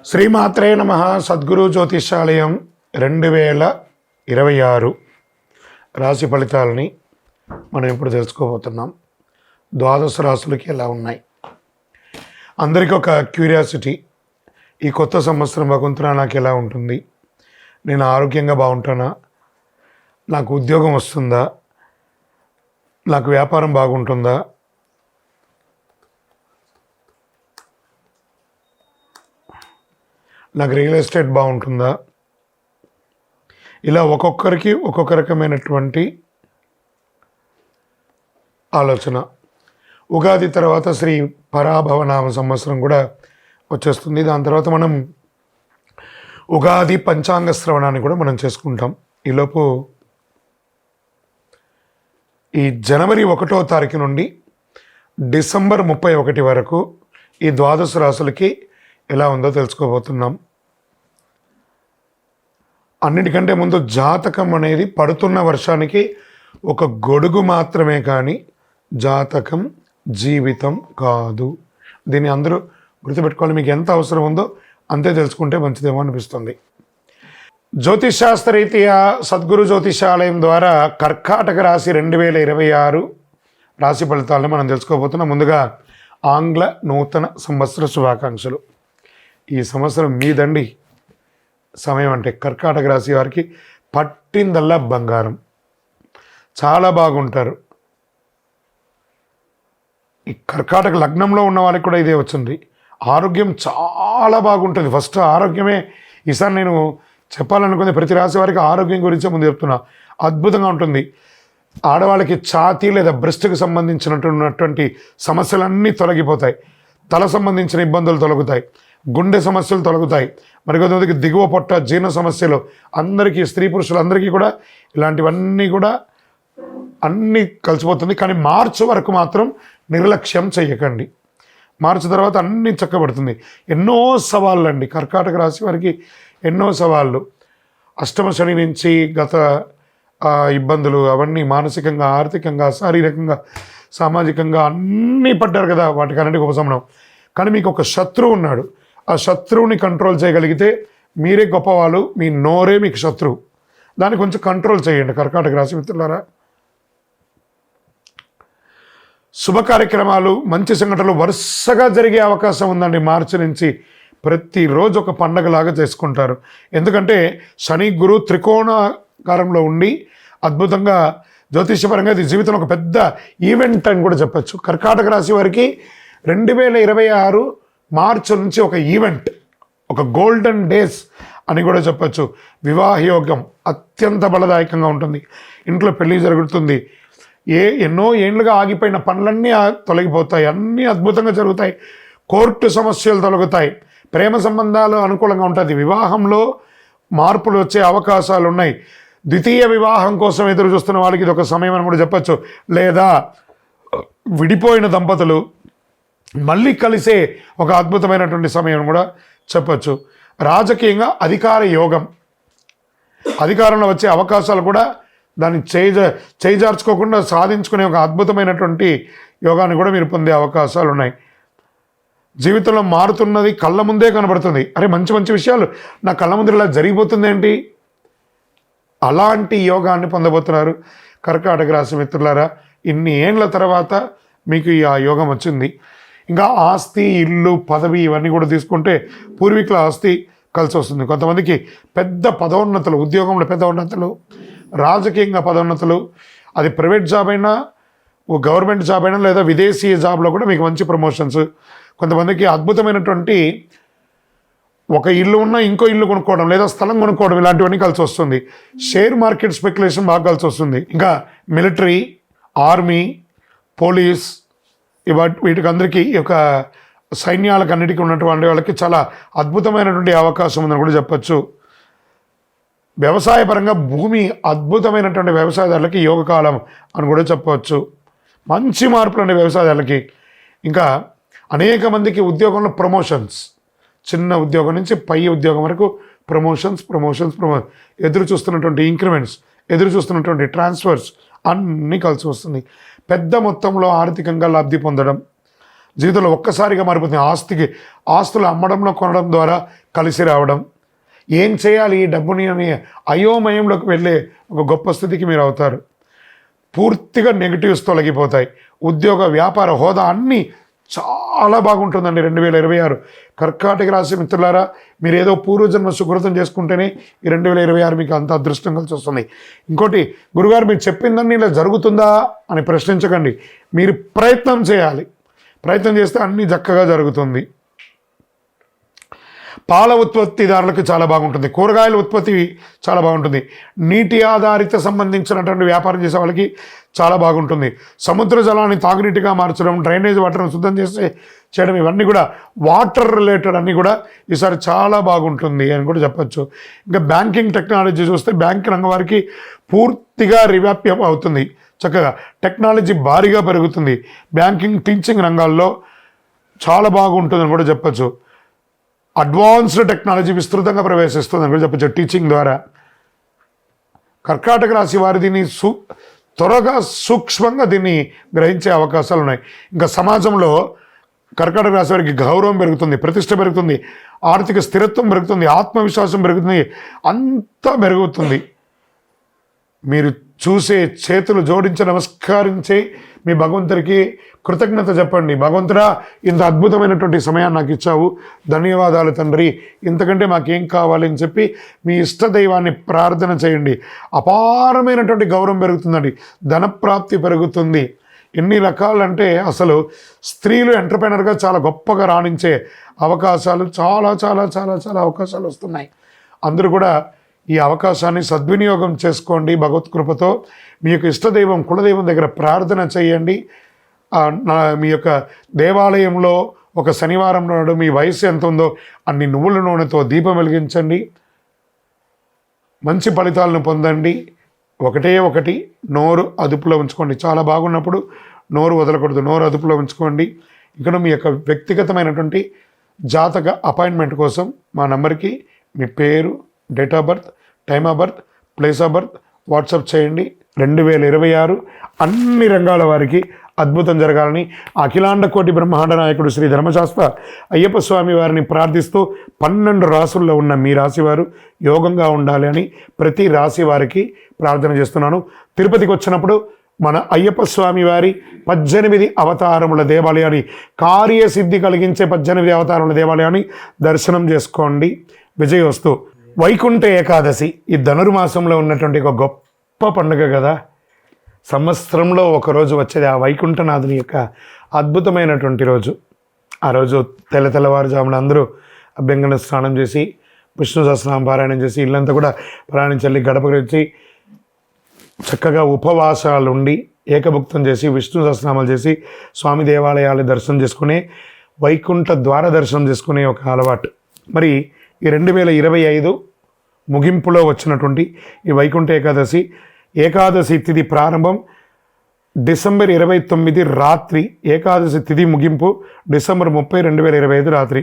శ్రీమాత్రే నమః. సద్గురు జ్యోతిషాలయం 2026 రాశి ఫలితాలని మనం ఇప్పుడు తెలుసుకోబోతున్నాం. ద్వాదశ రాశులకి ఎలా ఉన్నాయి? అందరికీ ఒక క్యూరియాసిటీ, ఈ కొత్త సంవత్సరం భగవంతుడా నాకు ఎలా ఉంటుంది? నేను ఆరోగ్యంగా బాగుంటానా? నాకు ఉద్యోగం వస్తుందా? నాకు వ్యాపారం బాగుంటుందా? నాకు రియల్ ఎస్టేట్ బాగుంటుందా? ఇలా ఒక్కొక్కరికి ఒక్కొక్క రకమైనటువంటి ఆలోచన. ఉగాది తర్వాత శ్రీ పరాభవనామ సంవత్సరం కూడా వచ్చేస్తుంది. దాని తర్వాత మనం ఉగాది పంచాంగ శ్రవణాన్ని కూడా మనం చేసుకుంటాం. ఈలోపు ఈ జనవరి 1వ తారీఖు నుండి డిసెంబర్ 31 వరకు ఈ ద్వాదశ రాశులకి ఎలా ఉందో తెలుసుకోబోతున్నాం. అన్నిటికంటే ముందు జాతకం అనేది పడుతున్న వర్షానికి ఒక గొడుగు మాత్రమే, కానీ జాతకం జీవితం కాదు. దీన్ని అందరూ గుర్తుపెట్టుకోవాలి. మీకు ఎంత అవసరం ఉందో అంతే తెలుసుకుంటే మంచిదేమో అనిపిస్తుంది. జ్యోతిషాస్త్రరీత్యా సద్గురు జ్యోతిషాలయం ద్వారా కర్కాటక రాశి 2026 రాశి ఫలితాలను మనం తెలుసుకోబోతున్నాం. ముందుగా ఆంగ్ల నూతన సంవత్సర శుభాకాంక్షలు. ఈ సంవత్సరం మీదండి. సమయం అంటే కర్కాటక రాశి వారికి పట్టిందల్లా బంగారం. చాలా బాగుంటారు. ఈ కర్కాటక లగ్నంలో ఉన్న వాళ్ళకి కూడా ఇదే వచ్చింది. ఆరోగ్యం చాలా బాగుంటుంది. ఫస్ట్ ఆరోగ్యమే ఈసారి నేను చెప్పాలనుకుంది. ప్రతి రాశి వారికి ఆరోగ్యం గురించే ముందు చెప్తున్నా. అద్భుతంగా ఉంటుంది. ఆడవాళ్ళకి ఛాతీ లేదా బ్రెస్ట్కి సంబంధించినటువంటి సమస్యలన్నీ తొలగిపోతాయి. తల సంబంధించిన ఇబ్బందులు తొలగుతాయి. గుండె సమస్యలు తొలగుతాయి. మరికొంతమందికి దిగువ పొట్ట జీర్ణ సమస్యలు, అందరికీ స్త్రీ పురుషులందరికీ కూడా ఇలాంటివన్నీ కూడా అన్నీ కలిసిపోతుంది. కానీ మార్చి వరకు మాత్రం నిర్లక్ష్యం చెయ్యకండి. మార్చి తర్వాత అన్నీ చక్కబడుతుంది. ఎన్నో సవాళ్ళు అండి కర్కాటక రాశి వారికి, ఎన్నో సవాళ్ళు. అష్టమ శని నుంచి గత ఇబ్బందులు అవన్నీ మానసికంగా, ఆర్థికంగా, శారీరకంగా, సామాజికంగా అన్నీ పడ్డారు కదా. వాటికన్నిటికీ ఉపశమనం. కానీ మీకు ఒక శత్రువు ఉన్నాడు. ఆ శత్రువుని కంట్రోల్ చేయగలిగితే మీరే గొప్పవాళ్ళు. మీ నోరే మీకు శత్రువు. దాన్ని కొంచెం కంట్రోల్ చేయండి కర్కాటక రాశి మిత్రులారా. శుభ కార్యక్రమాలు, మంచి సంఘటనలు వరుసగా జరిగే అవకాశం ఉందండి. మార్చి నుంచి ప్రతిరోజు ఒక పండగలాగా చేసుకుంటారు. ఎందుకంటే శని గురు త్రికోణాకారంలో ఉండి అద్భుతంగా జ్యోతిషపరంగా ఇది జీవితంలో ఒక పెద్ద ఈవెంట్ అని కూడా చెప్పచ్చు. కర్కాటక రాశి వారికి 2026 మార్చి నుంచి ఒక ఈవెంట్, ఒక గోల్డెన్ డేస్ అని కూడా చెప్పచ్చు. వివాహ యోగం అత్యంత బలదాయకంగా ఉంటుంది. ఇంట్లో పెళ్లి జరుగుతుంది. ఎన్నో ఏండ్లుగా ఆగిపోయిన పనులన్నీ తొలగిపోతాయి. అన్నీ అద్భుతంగా జరుగుతాయి. కోర్టు సమస్యలు తొలగుతాయి. ప్రేమ సంబంధాలు అనుకూలంగా ఉంటుంది. వివాహంలో మార్పులు వచ్చే అవకాశాలు ఉన్నాయి. ద్వితీయ వివాహం కోసం ఎదురు చూస్తున్న వాళ్ళకి ఇది ఒక సమయం అని కూడా చెప్పచ్చు. లేదా విడిపోయిన దంపతులు మళ్ళీ కలిసే ఒక అద్భుతమైనటువంటి సమయం కూడా చెప్పచ్చు. రాజకీయంగా అధికార యోగం, అధికారంలో వచ్చే అవకాశాలు కూడా దాన్ని చేజార్చుకోకుండా సాధించుకునే ఒక అద్భుతమైనటువంటి యోగాన్ని కూడా మీరు పొందే అవకాశాలు ఉన్నాయి. జీవితంలో మారుతున్నది కళ్ళ ముందే కనబడుతుంది. అరే మంచి మంచి విషయాలు నా కళ్ళ ముందు ఇలా జరిగిపోతుంది ఏంటి? అలాంటి యోగాన్ని పొందబోతున్నారు కర్కాటక రాశి మిత్రులారా. ఇన్ని ఏండ్ల తర్వాత మీకు ఆ యోగం వచ్చింది. ఇంకా ఆస్తి, ఇల్లు, పదవి ఇవన్నీ కూడా తీసుకుంటే పూర్వీకుల ఆస్తి కలిసి వస్తుంది. కొంతమందికి పెద్ద పదోన్నతులు, ఉద్యోగంలో పెద్ద ఉన్నతులు, రాజకీయంగా పదోన్నతులు, అది ప్రైవేట్ జాబ్ అయినా, గవర్నమెంట్ జాబ్ అయినా, లేదా విదేశీయ జాబ్లో కూడా మీకు మంచి ప్రమోషన్స్. కొంతమందికి అద్భుతమైనటువంటి ఒక ఇల్లు ఉన్నా ఇంకో ఇల్లు కొనుక్కోవడం, లేదా స్థలం కొనుక్కోవడం, ఇలాంటివన్నీ కలిసి వస్తుంది. షేర్ మార్కెట్ స్పెక్యులేషన్ బాగా కలిసి వస్తుంది. ఇంకా మిలిటరీ, ఆర్మీ, పోలీస్, వీటికి అందరికీ ఈ యొక్క సైన్యాలకు అన్నిటికీ ఉన్నటువంటి వాళ్ళకి చాలా అద్భుతమైనటువంటి అవకాశం ఉందని కూడా చెప్పచ్చు. వ్యవసాయపరంగా భూమి అద్భుతమైనటువంటి వ్యవసాయదారులకి యోగకాలం అని కూడా చెప్పవచ్చు. మంచి మార్పులు అండి వ్యవసాయదారులకి. ఇంకా అనేక మందికి ఉద్యోగంలో ప్రమోషన్స్, చిన్న ఉద్యోగం నుంచి పై ఉద్యోగం వరకు ప్రమోషన్స్, ఎదురు చూస్తున్నటువంటి ఇంక్రిమెంట్స్, ఎదురు చూస్తున్నటువంటి ట్రాన్స్ఫర్స్ అన్నీ కలిసి వస్తుంది. పెద్ద మొత్తంలో ఆర్థికంగా లబ్ధి పొందడం, జీవితంలో ఒక్కసారిగా మారిపోతుంది. ఆస్తులు అమ్మడంలో కొనడం ద్వారా కలిసి రావడం, ఏం చేయాలి ఈ డబ్బుని అని అయోమయంలోకి వెళ్ళే ఒక గొప్ప స్థితికి మీరు అవుతారు. పూర్తిగా నెగిటివ్స్ తొలగిపోతాయి. ఉద్యోగ, వ్యాపార, హోదా అన్నీ చాలా బాగుంటుందండి 2026. కర్కాటక రాశి మిత్రులారా, మీరు ఏదో పూర్వజన్మ సుకృతం చేసుకుంటేనే ఈ 2026 మీకు అంత అదృష్టం కలిసి వస్తుంది. ఇంకోటి, గురుగారు మీరు చెప్పిందని ఇలా జరుగుతుందా అని ప్రశ్నించకండి. మీరు ప్రయత్నం చేయాలి. ప్రయత్నం చేస్తే అన్నీ చక్కగా జరుగుతుంది. పాల ఉత్పత్తిదారులకు చాలా బాగుంటుంది. కూరగాయల ఉత్పత్తి చాలా బాగుంటుంది. నీటి ఆధారిత సంబంధించినటువంటి వ్యాపారం చేసే వాళ్ళకి చాలా బాగుంటుంది. సముద్ర జలాన్ని తాగునీటిగా మార్చడం, డ్రైనేజ్ వాటర్ను శుద్ధం చేయడం, ఇవన్నీ కూడా వాటర్ రిలేటెడ్ అన్నీ కూడా ఈసారి చాలా బాగుంటుంది అని కూడా చెప్పచ్చు. ఇంకా బ్యాంకింగ్ టెక్నాలజీ చూస్తే బ్యాంక్ రంగం వారికి పూర్తిగా రివ్యాప్యం అవుతుంది. చక్కగా టెక్నాలజీ భారీగా పెరుగుతుంది. బ్యాంకింగ్, టీచింగ్ రంగాల్లో చాలా బాగుంటుందని కూడా చెప్పచ్చు. అడ్వాన్స్డ్ టెక్నాలజీ విస్తృతంగా ప్రవేశిస్తుందని కూడా చెప్పచ్చు టీచింగ్ ద్వారా. కర్కాటక రాశి వారి దీన్ని త్వరగా సూక్ష్మంగా దీన్ని గ్రహించే అవకాశాలు ఉన్నాయి. ఇంకా సమాజంలో కర్కాటక రాశి వారికి గౌరవం పెరుగుతుంది, ప్రతిష్ట పెరుగుతుంది, ఆర్థిక స్థిరత్వం పెరుగుతుంది, ఆత్మవిశ్వాసం పెరుగుతుంది, అంతా పెరుగుతుంది. మీరు చూసే, చేతులు జోడించి నమస్కరించే మీ భగవంతుడికి కృతజ్ఞత చెప్పండి. భగవంతుడా, ఇంత అద్భుతమైనటువంటి సమయాన్ని నాకు ఇచ్చావు, ధన్యవాదాలు తండ్రి, ఇంతకంటే మాకేం కావాలి అని చెప్పి మీ ఇష్టదైవాన్ని ప్రార్థన చేయండి. అపారమైనటువంటి గౌరవం పెరుగుతుందండి, ధనప్రాప్తి పెరుగుతుంది. ఎన్ని రకాలంటే అసలు స్త్రీలు ఎంటర్ప్రైనర్గా చాలా గొప్పగా రాణించే అవకాశాలు చాలా చాలా చాలా చాలా అవకాశాలు వస్తున్నాయి. అందరూ కూడా ఈ అవకాశాన్ని సద్వినియోగం చేసుకోండి. భగవత్ కృపతో మీ యొక్క ఇష్టదైవం, కులదైవం దగ్గర ప్రార్థన చేయండి. మీ యొక్క దేవాలయంలో ఒక శనివారం నాడు మీ వయసు ఎంత ఉందో అన్ని నువ్వుల నూనెతో దీపం వెలిగించండి. మంచి ఫలితాలను పొందండి. ఒకటి నోరు అదుపులో ఉంచుకోండి. చాలా బాగున్నప్పుడు నోరు వదలకూడదు, నోరు అదుపులో ఉంచుకోండి. ఇక్కడ మీ యొక్క వ్యక్తిగతమైనటువంటి జాతక అపాయింట్మెంట్ కోసం మా నంబర్కి మీ పేరు, date of birth, time of birth, place of birth WhatsApp చేయండి. 2026 అన్ని రంగాల వారికి అద్భుతం జరగాలని అఖిలాండ కోటి బ్రహ్మాండ నాయకుడు శ్రీ ధర్మశాస్త్ర అయ్యప్ప స్వామి వారిని ప్రార్థిస్తూ 12 రాసుల్లో ఉన్న మీ రాశివారు యోగంగా ఉండాలి అని ప్రతి రాశి వారికి ప్రార్థన చేస్తున్నాను. తిరుపతికి వచ్చినప్పుడు మన అయ్యప్ప స్వామి వారి 18 అవతారముల దేవాలయాన్ని, కార్యసిద్ధి కలిగించే 18 అవతారముల దేవాలయాన్ని దర్శనం చేసుకోండి. విజయోస్తు. వైకుంఠ ఏకాదశి ఈ ధనుర్మాసంలో ఉన్నటువంటి ఒక గొప్ప పండుగ కదా. సంవత్సరంలో ఒకరోజు వచ్చేది ఆ వైకుంఠనాథుని యొక్క అద్భుతమైనటువంటి రోజు. ఆ రోజు తెల్లవారుజామున అందరూ అభ్యంగన స్నానం చేసి, విష్ణు సహస్రనామ పారాయణం చేసి, ఇల్లంతా కూడా ప్రయాణించి గడప గురించి చక్కగా ఉపవాసాలుండి ఏకభుక్తం చేసి, విష్ణు సహస్రనామాలు చేసి, స్వామి దేవాలయాలు దర్శనం చేసుకునే, వైకుంఠ ద్వార దర్శనం చేసుకునే ఒక అలవాటు. మరి ఈ 2025 ముగింపులో వచ్చినటువంటి ఈ వైకుంఠ ఏకాదశి తిథి ప్రారంభం డిసెంబర్ 29 రాత్రి, ఏకాదశి తిథి ముగింపు డిసెంబర్ 30, 2025 రాత్రి.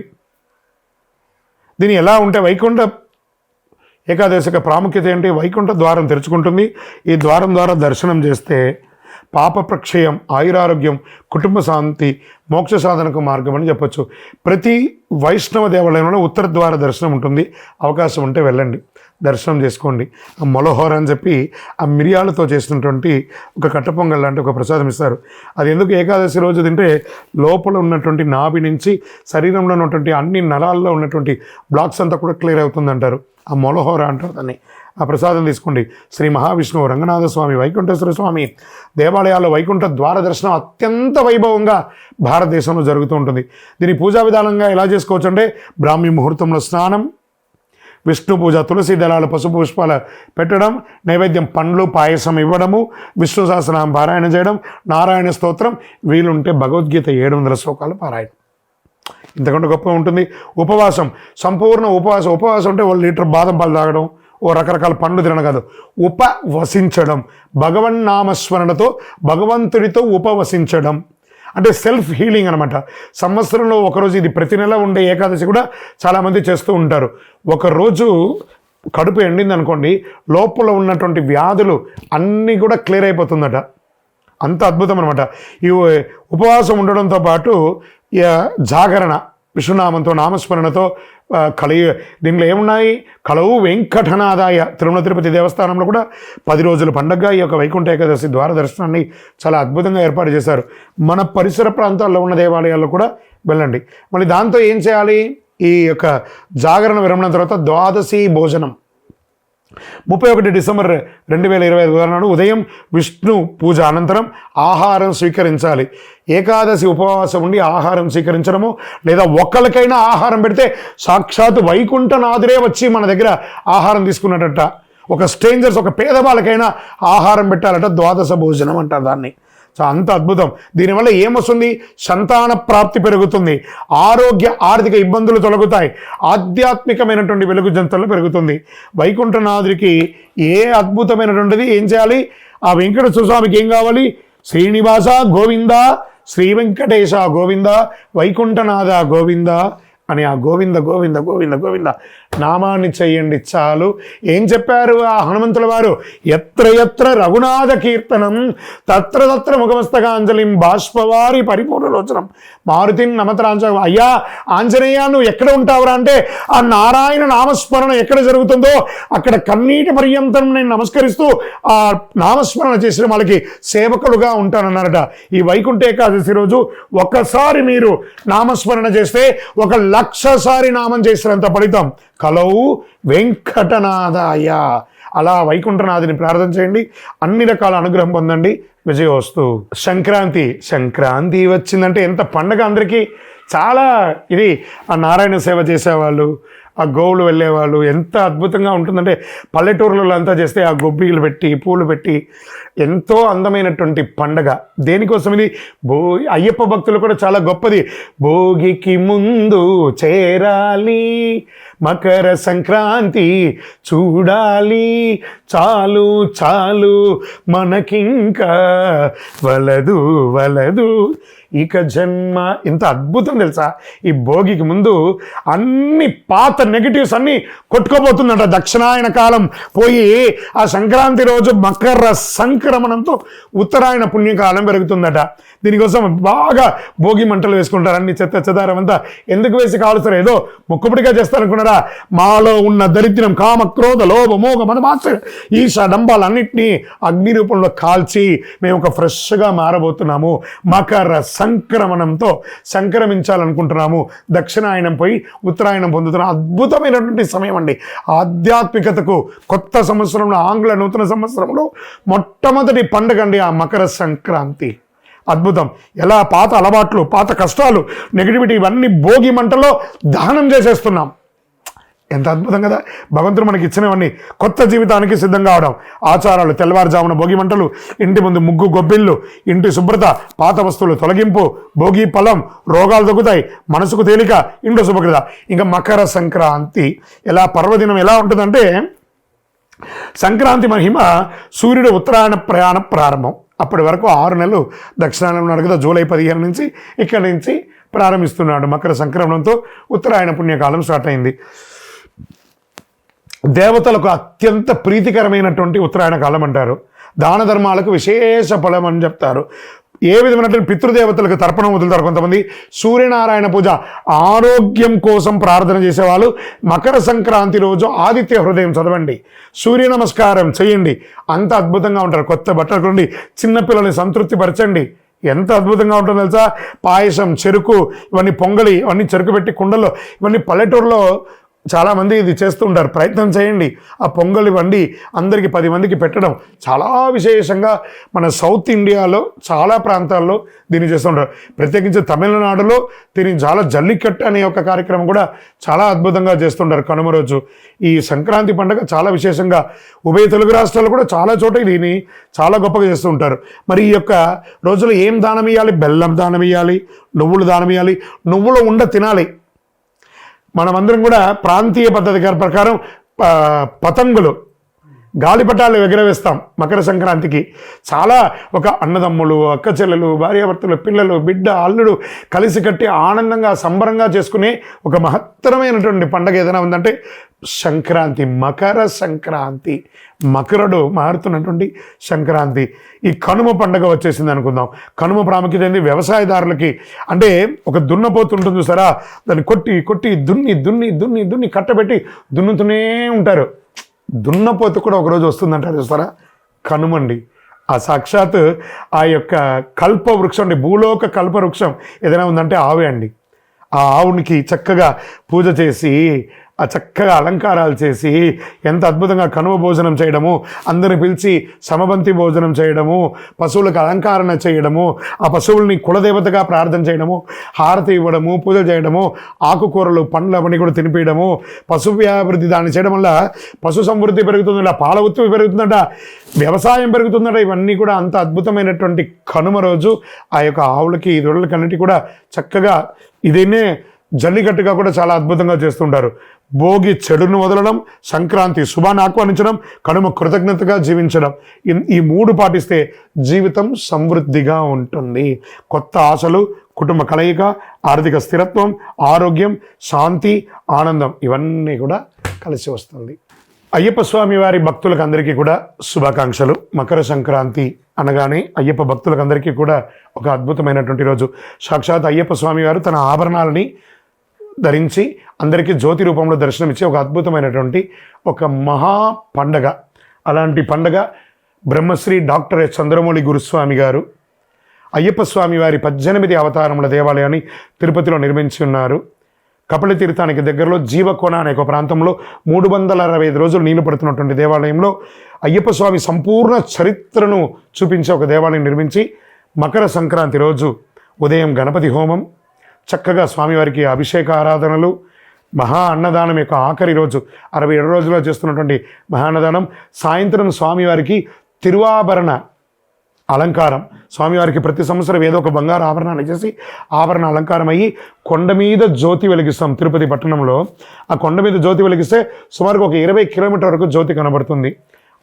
దీని ఎలా ఉంటే వైకుంఠ ఏకాదశి యొక్క ప్రాముఖ్యత ఏంటి? వైకుంఠ ద్వారం తెరుచుకుంటుంది. ఈ ద్వారం ద్వారా దర్శనం చేస్తే పాప ప్రక్షయం, ఆయురారోగ్యం, కుటుంబ శాంతి, మోక్ష సాధనకు మార్గం అని చెప్పచ్చు. ప్రతి వైష్ణవ దేవాలయంలో ఉత్తర ద్వార దర్శనం ఉంటుంది. అవకాశం ఉంటే వెళ్ళండి, దర్శనం చేసుకోండి. ఆ మొలహోర అని చెప్పి ఆ మిరియాలతో చేసినటువంటి ఒక కట్టపొంగల్ లాంటి ఒక ప్రసాదం ఇస్తారు. అది ఎందుకు ఏకాదశి రోజు తింటే లోపల ఉన్నటువంటి నాభి నుంచి శరీరంలో ఉన్నటువంటి అన్ని నరాల్లో ఉన్నటువంటి బ్లాక్స్ అంతా కూడా క్లియర్ అవుతుందంటారు. ఆ మొలహోర అంటారు దాన్ని. ఆ ప్రసాదం తీసుకోండి. శ్రీ మహావిష్ణువు, రంగనాథ స్వామి, వైకుంఠేశ్వర స్వామి దేవాలయాల్లో వైకుంఠ ద్వార దర్శనం అత్యంత వైభవంగా భారతదేశంలో జరుగుతూ ఉంటుంది. దీని పూజా విధానంగా ఎలా చేసుకోవచ్చు అంటే బ్రాహ్మీ ముహూర్తంలో స్నానం, విష్ణు పూజ, తులసి దళాలు, పసుపు పుష్పాలు పెట్టడం, నైవేద్యం పండ్లు, పాయసం ఇవ్వడము, విష్ణు సహస్రనామం పారాయణ చేయడం, నారాయణ స్తోత్రం, వీలుంటే భగవద్గీత 700 శ్లోకాలు పారాయణం. ఇంతకంటే గొప్ప ఉంటుంది. ఉపవాసం, సంపూర్ణ ఉపవాసం అంటే 1 లీటర్ బాదం పాలు తాగడం, రకరకాల పండ్లు తినడం కాదు, ఉపవసించడం. భగవన్నామస్మరణతో భగవంతుడితో ఉపవసించడం అంటే సెల్ఫ్ హీలింగ్ అనమాట. సంవత్సరంలో ఒకరోజు, ఇది ప్రతి నెల ఉండే ఏకాదశి కూడా చాలామంది చేస్తూ ఉంటారు. ఒకరోజు కడుపు ఎండింది అనుకోండి, లోపల ఉన్నటువంటి వ్యాధులు అన్నీ కూడా క్లియర్ అయిపోతుందట. అంత అద్భుతం అనమాట. ఈ ఉపవాసం ఉండడంతో పాటు జాగరణ విష్ణునామంతో నామస్మరణతో దీంట్లో ఏమున్నాయి? కలవు వెంకటనాదాయ. తిరుమల తిరుపతి దేవస్థానంలో కూడా 10 రోజుల పండుగగా ఈ యొక్క వైకుంఠ ఏకాదశి ద్వార దర్శనాన్ని చాలా అద్భుతంగా ఏర్పాటు చేశారు. మన పరిసర ప్రాంతాల్లో ఉన్న దేవాలయాల్లో కూడా వెళ్ళండి. మళ్ళీ దాంతో ఏం చేయాలి? ఈ యొక్క జాగరణ విరమణ తర్వాత ద్వాదశి భోజనం 31 డిసెంబర్ 2025 నాడు ఉదయం విష్ణు పూజ అనంతరం ఆహారం స్వీకరించాలి. ఏకాదశి ఉపవాసం ఉండి ఆహారం స్వీకరించడము, లేదా ఒక్కరికైనా ఆహారం పెడితే సాక్షాత్ వైకుంఠనాథుడే వచ్చి మన దగ్గర ఆహారం తీసుకున్నట్ట. ఒక స్ట్రేంజర్స్, ఒక పేదవాళ్ళకైనా ఆహారం పెట్టాలట. ద్వాదశ భోజనం అంటారు దాన్ని. సో అంత అద్భుతం. దీనివల్ల ఏమొస్తుంది? సంతాన ప్రాప్తి పెరుగుతుంది, ఆరోగ్య ఆర్థిక ఇబ్బందులు తొలగుతాయి, ఆధ్యాత్మికమైనటువంటి వెలుగు జంతలు పెరుగుతుంది. వైకుంఠనాథుడికి ఏ అద్భుతమైనటువంటిది ఏం చేయాలి? ఆ వెంకటేశ్వర స్వామికి ఏం కావాలి? శ్రీనివాస గోవింద, శ్రీ వెంకటేశ గోవింద, వైకుంఠనాథ గోవింద అని ఆ గోవింద గోవింద గోవింద గోవింద నామాన్ని చెయ్యండి చాలు. ఏం చెప్పారు ఆ హనుమంతుల వారు? ఎత్ర ఎత్ర రఘునాథ కీర్తనం తత్ర తత్ర ముఖమస్తకాంజలిం బాష్పవారి పరిపూర్ణలోచనం మారుతిని నమతరాంజ. అయ్యా ఆంజనేయ, నువ్వు ఎక్కడ ఉంటావురా అంటే ఆ నారాయణ నామస్మరణ ఎక్కడ జరుగుతుందో అక్కడ కన్నీటి పర్యంతం నేను నమస్కరిస్తూ ఆ నామస్మరణ చేసిన వాళ్ళకి సేవకులుగా ఉంటానన్నారట. ఈ వైకుంఠ ఏకాదశి రోజు ఒక్కసారి మీరు నామస్మరణ చేస్తే 1,00,000 సారి నామం చేసినంత ఫలితం. కలవు వెంకటనాథాయ. అలా వైకుంఠనాథుని ప్రార్థన చేయండి, అన్ని రకాల అనుగ్రహం పొందండి. విజయోస్తు. సంక్రాంతి వచ్చిందంటే ఎంత పండగ అందరికీ. చాలా ఇది ఆ నారాయణ సేవ చేసేవాళ్ళు, ఆ గోవులు వెళ్ళేవాళ్ళు ఎంత అద్భుతంగా ఉంటుందంటే పల్లెటూరులలో అంతా చేస్తే ఆ గొబ్బిలు పెట్టి పూలు పెట్టి ఎంతో అందమైనటువంటి పండగ. దేనికోసం ఇది? అయ్యప్ప భక్తులు కూడా చాలా గొప్పది. భోగికి ముందు చేరాలి, మకర సంక్రాంతి చూడాలి, చాలు చాలు మనకింకా వలదు వలదు ఇక జన్మ. ఇంత అద్భుతం తెలుసా? ఈ భోగికి ముందు అన్ని పాత నెగిటివ్స్ అన్నీ కొట్టుకోబోతుందంట. దక్షిణాయన కాలం పోయి ఆ సంక్రాంతి రోజు మకర సంక్రమణంతో ఉత్తరాయణ పుణ్యకాలం పెరుగుతుందట. దీనికోసం బాగా భోగి మంటలు వేసుకుంటారు. అన్ని చెత్త చెదారం అంతా ఎందుకు వేసి కాలుస్తారు? ఏదో మొక్కుబడిగా చేస్తారనుకున్నారా? మాలో ఉన్న దరిద్రం, కామ క్రోధ లోభ మోగ మదమాత్సర్య ఈశ డంబాలన్నింటినీ అగ్ని రూపంలో కాల్చి మేము ఒక ఫ్రెష్గా మారబోతున్నాము. మకర సంక్రమణంతో సంక్రమించాలనుకుంటున్నాము. దక్షిణాయనం పోయి ఉత్తరాయణం పొందుతున్న అద్భుతమైనటువంటి సమయం అండి. ఆధ్యాత్మికతకు కొత్త సంవత్సరంలో, ఆంగ్ల నూతన సంవత్సరంలో మొట్టమొదటి పండుగ అండి ఆ మకర సంక్రాంతి. అద్భుతం. ఎలా పాత అలవాట్లు, పాత కష్టాలు, నెగిటివిటీ ఇవన్నీ భోగి మంటలో దహనం చేసేస్తున్నాం. ఎంత అద్భుతం కదా! భగవంతుడు మనకి ఇచ్చినవన్నీ కొత్త జీవితానికి సిద్ధం కావడం. ఆచారాలు, తెల్లవారుజామున భోగి మంటలు, ఇంటి ముందు ముగ్గు గొబ్బిళ్ళు, ఇంటి శుభ్రత, పాత వస్తువులు తొలగింపు, భోగి ఫలం, రోగాలు తగ్గుతాయి, మనసుకు తేలిక, ఇంట్లో శుభ్రత. ఇంకా మకర సంక్రాంతి ఎలా పర్వదినం ఎలా ఉంటుందంటే, సంక్రాంతి మహిమ సూర్యుడు ఉత్తరాయణ ప్రయాణ ప్రారంభం. అప్పటి వరకు 6 నెలలు దక్షిణాయనం ఉన్నాడు కదా. జూలై 15 నుంచి ఇక్కడి నుంచి ప్రారంభిస్తున్నాడు. మకర సంక్రమణంతో ఉత్తరాయణ పుణ్యకాలం స్టార్ట్ అయింది. దేవతలకు అత్యంత ప్రీతికరమైనటువంటి ఉత్తరాయణ కాలం అంటారు. దాన ధర్మాలకు విశేష ఫలం అని చెప్తారు. ఏ విధమైనటువంటి పితృదేవతలకు తర్పణం వదులుతారు కొంతమంది. సూర్యనారాయణ పూజ, ఆరోగ్యం కోసం ప్రార్థన చేసేవాళ్ళు మకర సంక్రాంతి రోజు ఆదిత్య హృదయం చదవండి, సూర్య నమస్కారం చేయండి. అంత అద్భుతంగా ఉంటారు. కొత్త బట్టలు కొండి, చిన్నపిల్లల్ని సంతృప్తి పరచండి. ఎంత అద్భుతంగా ఉంటుందో తెలుసా? పాయసం, చెరుకు, ఇవన్నీ పొంగలి, ఇవన్నీ చెరుకు పెట్టి కుండలో, ఇవన్నీ పల్లెటూరులో చాలామంది ఇది చేస్తూ ఉంటారు. ప్రయత్నం చేయండి. ఆ పొంగలి వండి అందరికీ 10 మందికి పెట్టడం చాలా విశేషంగా మన సౌత్ ఇండియాలో చాలా ప్రాంతాల్లో దీన్ని చేస్తుంటారు. ప్రత్యేకించి తమిళనాడులో దీన్ని చాలా జల్లికట్టు అనే ఒక కార్యక్రమం కూడా చాలా అద్భుతంగా చేస్తుంటారు కనుమ రోజు. ఈ సంక్రాంతి పండుగ చాలా విశేషంగా ఉభయ తెలుగు రాష్ట్రాల్లో కూడా చాలా చోట దీన్ని చాలా గొప్పగా చేస్తూ ఉంటారు. మరి ఈ యొక్క రోజులో ఏం దానం ఇవ్వాలి? బెల్లం దానం ఇవ్వాలి, నువ్వులు దానం ఇవ్వాలి, నువ్వుల ఉండ తినాలి. మనమందరం కూడా ప్రాంతీయ పద్ధతి ప్రకారం పతంగులు, గాలిపటాలు ఎగరవేస్తాం మకర సంక్రాంతికి. చాలా ఒక అన్నదమ్ములు, అక్క చెల్లెలు, భార్యాభర్తలు, పిల్లలు, బిడ్డ, అల్లుడు కలిసి కట్టి ఆనందంగా సంబరంగా చేసుకునే ఒక మహత్తరమైనటువంటి పండుగ ఏదైనా ఉందంటే సంక్రాంతి, మకర సంక్రాంతి, మకరుడు మారుతున్నటువంటి సంక్రాంతి. ఈ కనుమ పండుగ వచ్చేసింది అనుకుందాం. కనుమ ప్రాముఖ్యత ఏంది? వ్యవసాయదారులకి. అంటే ఒక దున్నపోతు ఉంటుంది చూసారా, దాన్ని కొట్టి కొట్టి దున్ని దున్ని దున్ని దున్ని కట్టబెట్టి దున్నుతూనే ఉంటారు. దున్నపోతు కూడా ఒకరోజు వస్తుందంటారు చూసారా, కనుమండి. ఆ సాక్షాత్ ఆ యొక్క కల్ప వృక్షం అండి, భూలోక కల్ప వృక్షం ఏదైనా ఉందంటే ఆవే అండి. ఆ ఆవునికి చక్కగా పూజ చేసి, ఆ చక్కగా అలంకారాలు చేసి, ఎంత అద్భుతంగా కనుమ భోజనం చేయడము, అందరిని పిలిచి సమబంతి భోజనం చేయడము, పశువులకు అలంకరణ చేయడము, ఆ పశువుల్ని కులదేవతగా ప్రార్థన చేయడము, హారతి ఇవ్వడము, పూజ చేయడము, ఆకుకూరలు పండ్లు అవన్నీ కూడా తినిపించడము, పశు వ్యాభివృద్ధి దాన్ని చేయడం వల్ల పశు సమృద్ధి పెరుగుతుందట, పాల ఉత్పత్తి పెరుగుతుందట, వ్యవసాయం పెరుగుతుందట. ఇవన్నీ కూడా అంత అద్భుతమైనటువంటి కనుమ రోజు ఆ యొక్క ఆవులకి దొడలకన్నిటి కూడా చక్కగా ఇదేనే జల్లికట్టుగా కూడా చాలా అద్భుతంగా చేస్తుంటారు. భోగి చెడును వదలడం, సంక్రాంతి శుభాన్ని ఆహ్వానించడం, కనుమ కృతజ్ఞతగా జీవించడం, ఈ 3 పాటిస్తే జీవితం సమృద్ధిగా ఉంటుంది. కొత్త ఆశలు, కుటుంబ కలయిక, ఆర్థిక స్థిరత్వం, ఆరోగ్యం, శాంతి, ఆనందం ఇవన్నీ కూడా కలిసి వస్తుంది. అయ్యప్ప స్వామి వారి భక్తులకు అందరికీ కూడా శుభాకాంక్షలు. మకర సంక్రాంతి అనగానే అయ్యప్ప భక్తులకు అందరికీ కూడా ఒక అద్భుతమైనటువంటి రోజు. సాక్షాత్ అయ్యప్ప స్వామి వారు తన ఆభరణాలని ధరించి అందరికీ జ్యోతి రూపంలో దర్శనమిచ్చే ఒక అద్భుతమైనటువంటి ఒక మహా పండగ. అలాంటి పండగ బ్రహ్మశ్రీ డాక్టర్ ఎస్ చంద్రమౌళి గురుస్వామి గారు అయ్యప్ప స్వామి వారి 18 అవతారముల దేవాలయాన్ని తిరుపతిలో నిర్మించి ఉన్నారు. కపిల తీర్థానికి దగ్గరలో జీవకోన అనే ఒక ప్రాంతంలో 365 రోజులు నీళ్లు పడుతున్నటువంటి దేవాలయంలో అయ్యప్ప స్వామి సంపూర్ణ చరిత్రను చూపించే ఒక దేవాలయం నిర్మించి మకర సంక్రాంతి రోజు ఉదయం గణపతి హోమం, చక్కగా స్వామివారికి అభిషేక ఆరాధనలు, మహా అన్నదానం యొక్క ఆఖరి రోజు 67 రోజుల్లో చేస్తున్నటువంటి మహా అన్నదానం, సాయంత్రం స్వామివారికి తిరువాభరణ అలంకారం. స్వామివారికి ప్రతి సంవత్సరం ఏదో ఒక బంగారు ఆభరణాన్ని చేసి ఆభరణ అలంకారం అయ్యి కొండ మీద జ్యోతి వెలిగిస్తాం. తిరుపతి పట్టణంలో ఆ కొండ మీద జ్యోతి వెలిగిస్తే సుమారుగా ఒక 20 కిలోమీటర్ వరకు జ్యోతి కనబడుతుంది.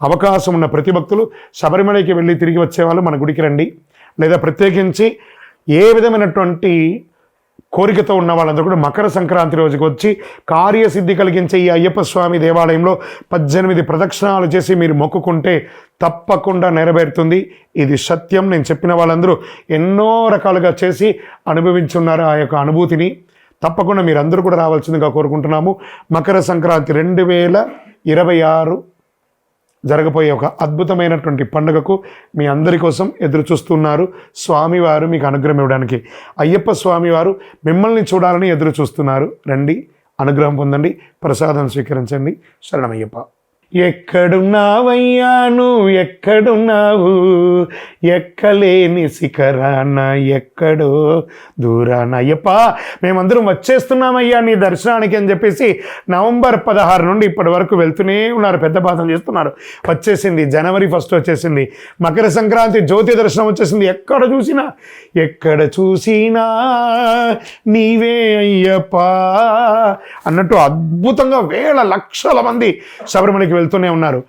అవకాశం ఉన్న ప్రతి భక్తులు శబరిమలకి వెళ్ళి తిరిగి వచ్చేవాళ్ళు మన గుడికి రండి. లేదా ప్రత్యేకించి ఏ విధమైనటువంటి కోరికతో ఉన్న వాళ్ళందరూ కూడా మకర సంక్రాంతి రోజుకి వచ్చి కార్యసిద్ధి కలిగించే ఈ అయ్యప్ప స్వామి దేవాలయంలో 18 ప్రదక్షిణాలు చేసి మీరు మొక్కుకుంటే తప్పకుండా నెరవేరుతుంది. ఇది సత్యం. నేను చెప్పిన వాళ్ళందరూ ఎన్నో రకాలుగా చేసి అనుభవించున్నారు ఆ యొక్క అనుభూతిని. తప్పకుండా మీరందరూ కూడా రావాల్సిందిగా కోరుకుంటున్నాము. మకర సంక్రాంతి 2026 జరగబోయే ఒక అద్భుతమైనటువంటి పండుగకు మీ అందరి కోసం ఎదురు చూస్తున్నారు. స్వామివారు మీకు అనుగ్రహం ఇవ్వడానికి, అయ్యప్ప స్వామివారు మిమ్మల్ని చూడాలని ఎదురు చూస్తున్నారు. రండి, అనుగ్రహం పొందండి, ప్రసాదం స్వీకరించండి. శరణమయ్యప్ప. ఎక్కడున్నావయ్యా నువ్వు ఎక్కడున్నావు, ఎక్కలేని శిఖరాన ఎక్కడో దూరాన. అయ్యప్ప మేమందరం వచ్చేస్తున్నామయ్యా నీ దర్శనానికి అని చెప్పేసి నవంబర్ 16 నుండి ఇప్పటి వరకు వెళ్తూనే ఉన్నారు. పెద్ద పాదం చేస్తున్నారు. వచ్చేసింది జనవరి 1 వచ్చేసింది. మకర సంక్రాంతి జ్యోతి దర్శనం వచ్చేసింది. ఎక్కడ చూసినా నీవే అయ్యప్ప అన్నట్టు అద్భుతంగా వేల లక్షల మంది శబరిమలకి వెళ్తూనే ఉన్నారు.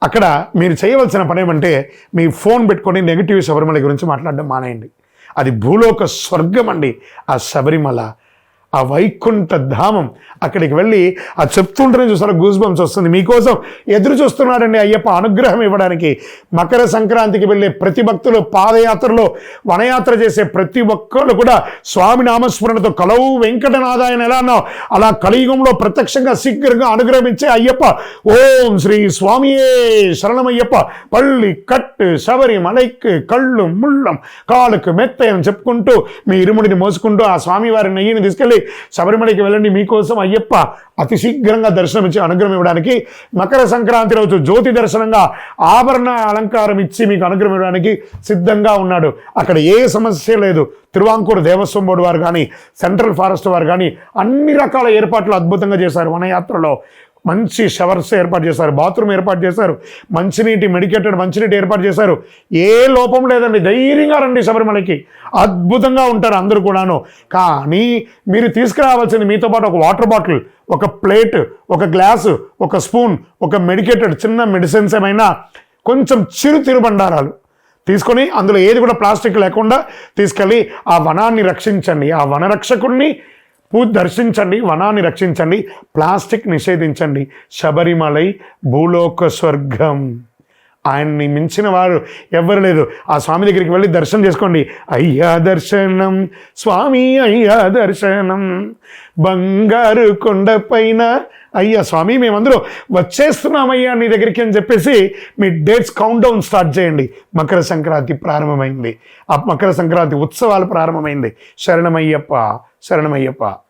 అక్కడ మీరు చేయవలసిన పని ఏమంటే మీ ఫోన్ పెట్టుకొని నెగిటివ్ శబరిమల గురించి మాట్లాడడం మానేయండి. అది భూలోక స్వర్గం అండి ఆ శబరిమల, ఆ వైకుంఠ ధామం. అక్కడికి వెళ్ళి ఆ చెప్తుంటేనే చూసారా గూస్ బంప్స్ వస్తుంది. మీకోసం ఎదురు చూస్తున్నాడండి అయ్యప్ప అనుగ్రహం ఇవ్వడానికి. మకర సంక్రాంతికి వెళ్ళే ప్రతి భక్తులు, పాదయాత్రలో వనయాత్ర చేసే ప్రతి ఒక్కళ్ళు కూడా స్వామి నామస్మరణతో కలవు వెంకటనాథాయన ఎలా అన్నావు అలా కలియుగంలో ప్రత్యక్షంగా శీఘ్రంగా అనుగ్రహించే అయ్యప్ప. ఓం శ్రీ స్వామియే శరణమయ్యప్ప. పళ్ళి కట్టు శబరిమలైకి కళ్ళు ముళ్ళం కాలుకు మెత్తయం చెప్పుకుంటూ మీ ఇరుముడిని మోసుకుంటూ ఆ స్వామివారి నెయ్యిని తీసుకెళ్ళి శబరిమలకి వెళ్ళండి. మీకోసం అయ్యప్ప అతి శీఘ్రంగా దర్శనం ఇచ్చి అనుగ్రహం ఇవ్వడానికి మకర సంక్రాంతి రోజు జ్యోతి దర్శనంగా ఆభరణ అలంకారం ఇచ్చి మీకు అనుగ్రహం ఇవ్వడానికి సిద్ధంగా ఉన్నాడు. అక్కడ ఏ సమస్య లేదు. తిరువాంకూరు దేవస్వం బోర్డు వారు కానీ, సెంట్రల్ ఫారెస్ట్ వారు కానీ అన్ని రకాల ఏర్పాట్లు అద్భుతంగా చేశారు. వనయాత్రలో మంచి షవర్స్ ఏర్పాటు చేశారు, బాత్రూమ్ ఏర్పాటు చేశారు, మంచినీటి మెడికేటెడ్ మంచినీటి ఏర్పాటు చేశారు. ఏ లోపం లేదండి. ధైర్యంగా రండి శబరిమలకి, అద్భుతంగా ఉంటారు అందరూ కూడాను. కానీ మీరు తీసుకురావాల్సింది మీతో పాటు ఒక వాటర్ బాటిల్, ఒక ప్లేట్, ఒక గ్లాసు, ఒక స్పూన్, ఒక మెడికేటెడ్ చిన్న మెడిసిన్స్ ఏమైనా, కొంచెం చిరు తిరుబండారాలు తీసుకొని అందులో ఏది కూడా ప్లాస్టిక్ లేకుండా తీసుకెళ్ళి ఆ వనాన్ని రక్షించండి. ఆ వనరక్షకుడిని దర్శించండి, వనాన్ని రక్షించండి, ప్లాస్టిక్ నిషేధించండి. శబరిమలై భూలోక స్వర్గం. ఆయన్ని మించిన వారు ఎవ్వరు లేదు. ఆ స్వామి దగ్గరికి వెళ్ళి దర్శనం చేసుకోండి. అయ్యా దర్శనం స్వామి, అయ్యా దర్శనం బంగారు కొండపైన. అయ్యా స్వామి, మేమందరూ వచ్చేస్తున్నామయ్యా నీ దగ్గరికి అని చెప్పేసి మీ డేట్స్ కౌంట్ డౌన్ స్టార్ట్ చేయండి. మకర సంక్రాంతి ప్రారంభమైంది. ఆ మకర సంక్రాంతి ఉత్సవాలు ప్రారంభమైంది. శరణమయ్యప్ప, శరణమయ్యప్ప.